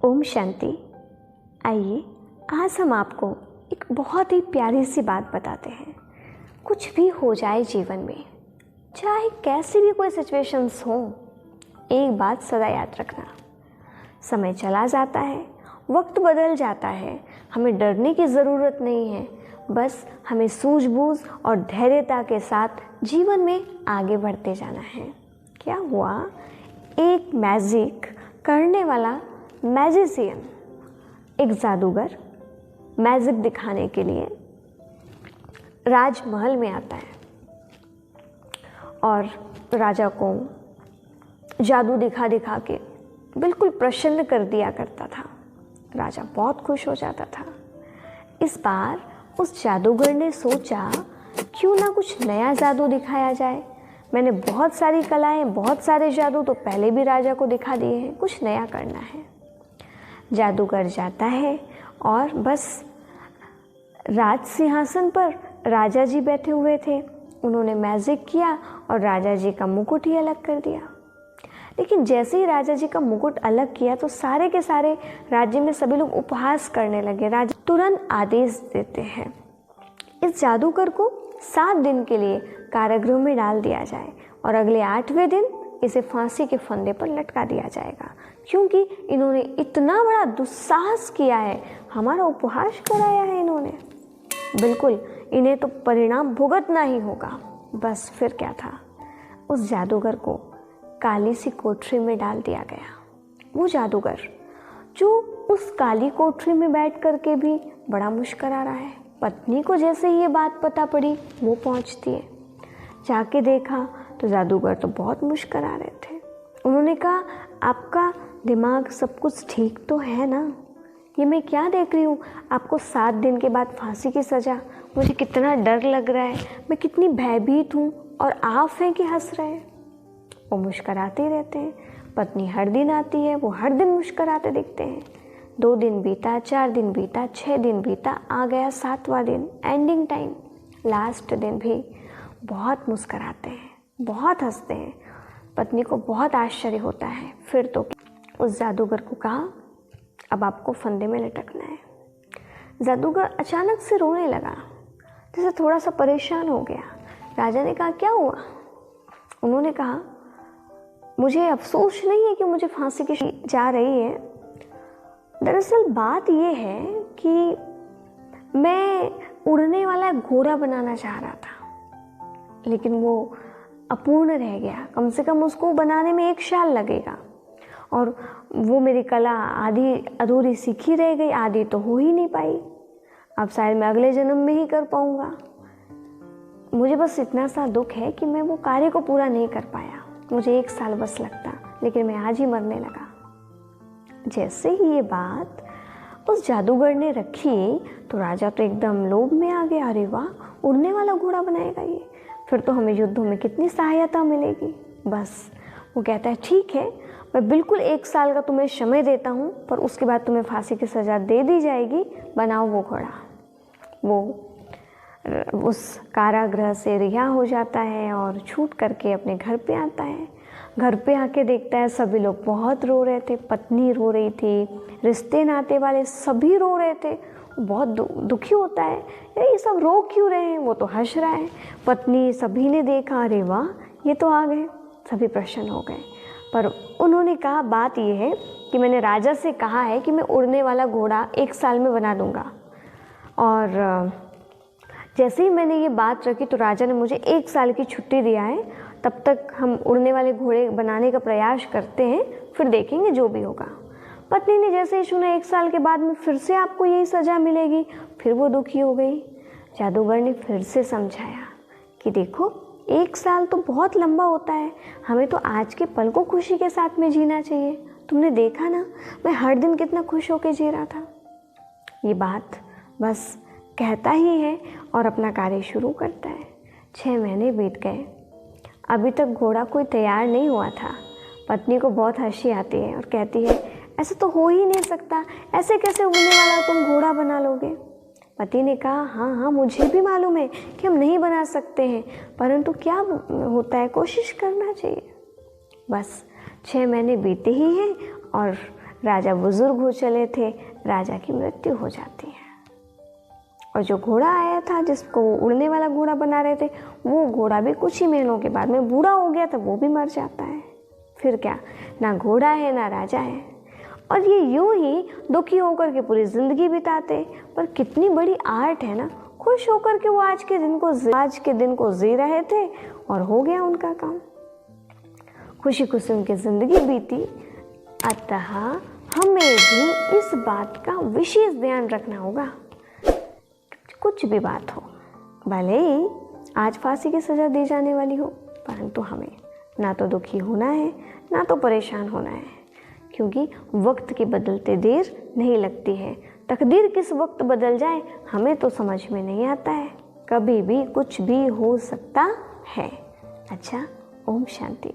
ओम शांति। आइए आज हम आपको एक बहुत ही प्यारी सी बात बताते हैं। कुछ भी हो जाए जीवन में, चाहे कैसी भी कोई सिचुएशंस हो, एक बात सदा याद रखना, समय चला जाता है, वक्त बदल जाता है, हमें डरने की ज़रूरत नहीं है। बस हमें सूझबूझ और धैर्यता के साथ जीवन में आगे बढ़ते जाना है। क्या हुआ, एक मैजिक करने वाला मैजिशियन, एक जादूगर मैजिक दिखाने के लिए राजमहल में आता है और राजा को जादू दिखा दिखा के बिल्कुल प्रसन्न कर दिया करता था। राजा बहुत खुश हो जाता था। इस बार उस जादूगर ने सोचा, क्यों ना कुछ नया जादू दिखाया जाए। मैंने बहुत सारी कलाएं, बहुत सारे जादू तो पहले भी राजा को दिखा दिए हैं, कुछ नया करना है। जादूगर जाता है और बस राज सिंहासन पर राजा जी बैठे हुए थे। उन्होंने मैजिक किया और राजा जी का मुकुट ही अलग कर दिया। लेकिन जैसे ही राजा जी का मुकुट अलग किया तो सारे के सारे राज्य में सभी लोग उपहास करने लगे। राजा तुरंत आदेश देते हैं, इस जादूगर को 7 दिन के लिए कारागृह में डाल दिया जाए और अगले 8वें दिन इसे फांसी के फंदे पर लटका दिया जाएगा, क्योंकि इन्होंने इतना बड़ा दुस्साहस किया है, हमारा उपहास कराया है इन्होंने। बिल्कुल इन्हें तो परिणाम भुगतना ही होगा। बस फिर क्या था, उस जादूगर को काली सी कोठरी में डाल दिया गया। वो जादूगर जो उस काली कोठरी में बैठ करके भी बड़ा मुस्कुरा रहा है। पत्नी को जैसे ही ये बात पता पड़ी, वो पहुंचती है। जाके देखा तो जादूगर तो बहुत मुस्कुरा रहे थे। उन्होंने कहा, आपका दिमाग सब कुछ ठीक तो है ना? ये मैं क्या देख रही हूँ, आपको 7 दिन के बाद फांसी की सज़ा। मुझे कितना डर लग रहा है, मैं कितनी भयभीत हूँ और आप हैं कि हंस रहे हैं। वो मुस्कुराते रहते हैं। पत्नी हर दिन आती है, वो हर दिन मुस्कुराते दिखते हैं। 2 दिन बीता, 4 दिन बीता, 6 दिन बीता, आ गया 7वां दिन, एंडिंग टाइम। लास्ट दिन भी बहुत मुस्कुराते हैं, बहुत हंसते हैं। पत्नी को बहुत आश्चर्य होता है। फिर तो उस जादूगर को कहा, अब आपको फंदे में लटकना है। जादूगर अचानक से रोने लगा, जैसे थोड़ा सा परेशान हो गया। राजा ने कहा, क्या हुआ? उन्होंने कहा, मुझे अफसोस नहीं है कि मुझे फांसी की जा रही है। दरअसल बात यह है कि मैं उड़ने वाला घोड़ा बनाना चाह रहा था, लेकिन वो अपूर्ण रह गया। कम से कम उसको बनाने में 1 साल लगेगा और वो मेरी कला आधी अधूरी सीखी रह गई, आधी तो हो ही नहीं पाई। अब शायद मैं अगले जन्म में ही कर पाऊँगा। मुझे बस इतना सा दुख है कि मैं वो कार्य को पूरा नहीं कर पाया। मुझे 1 साल बस लगता, लेकिन मैं आज ही मरने लगा। जैसे ही ये बात उस जादूगर ने रखी तो राजा तो एकदम लोभ में आ गया। अरे वाह, उड़ने वाला घोड़ा बनाएगा ये, फिर तो हमें युद्धों में कितनी सहायता मिलेगी। बस वो कहता है, ठीक है, मैं बिल्कुल 1 साल का तुम्हें समय देता हूँ, पर उसके बाद तुम्हें फांसी की सज़ा दे दी जाएगी। बनाओ वो घोड़ा। वो उस कारागृह से रिहा हो जाता है और छूट करके अपने घर पे आता है। घर पे आके देखता है सभी लोग बहुत रो रहे थे। पत्नी रो रही थी, रिश्ते नाते वाले सभी रो रहे थे। बहुत दुखी होता है, ये सब रो क्यों रहे हैं? वो तो हंस रहा है। पत्नी, सभी ने देखा, अरे वाह, ये तो आ गए। सभी प्रसन्न हो गए। पर उन्होंने कहा, बात ये है कि मैंने राजा से कहा है कि मैं उड़ने वाला घोड़ा 1 साल में बना दूंगा। और जैसे ही मैंने ये बात रखी तो राजा ने मुझे 1 साल की छुट्टी दिया है। तब तक हम उड़ने वाले घोड़े बनाने का प्रयास करते हैं, फिर देखेंगे जो भी होगा। पत्नी ने जैसे ही सुना 1 साल के बाद में फिर से आपको यही सज़ा मिलेगी, फिर वो दुखी हो गई। जादूगर ने फिर से समझाया कि देखो, 1 साल तो बहुत लंबा होता है, हमें तो आज के पल को खुशी के साथ में जीना चाहिए। तुमने देखा ना, मैं हर दिन कितना खुश होकर जी रहा था। ये बात बस कहता ही है और अपना कार्य शुरू करता है। 6 महीने बीत गए, अभी तक घोड़ा कोई तैयार नहीं हुआ था। पत्नी को बहुत हंसी आती है और कहती है, ऐसा तो हो ही नहीं सकता, ऐसे कैसे उड़ने वाला तुम घोड़ा बना लोगे? पति ने कहा, हाँ हाँ, मुझे भी मालूम है कि हम नहीं बना सकते हैं, परंतु क्या होता है, कोशिश करना चाहिए। बस 6 महीने बीते ही हैं और राजा बुजुर्ग हो चले थे, राजा की मृत्यु हो जाती है। और जो घोड़ा आया था जिसको वो उड़ने वाला घोड़ा बना रहे थे, वो घोड़ा भी कुछ ही महीनों के बाद में बूढ़ा हो गया, तो वो भी मर जाता है। फिर क्या, ना घोड़ा है ना राजा है। और ये यूं ही दुखी होकर के पूरी ज़िंदगी बिताते। पर कितनी बड़ी आर्ट है ना, खुश होकर के वो आज के दिन को जी रहे थे और हो गया उनका काम। खुशी खुशी उनकी ज़िंदगी बीती। अतः हमें भी इस बात का विशेष ध्यान रखना होगा, कुछ भी बात हो, भले ही आज फांसी की सज़ा दी जाने वाली हो, परंतु हमें ना तो दुखी होना है ना तो परेशान होना है, क्योंकि वक्त के बदलते देर नहीं लगती है। तकदीर किस वक्त बदल जाए हमें तो समझ में नहीं आता है, कभी भी कुछ भी हो सकता है। अच्छा, ओम शांति।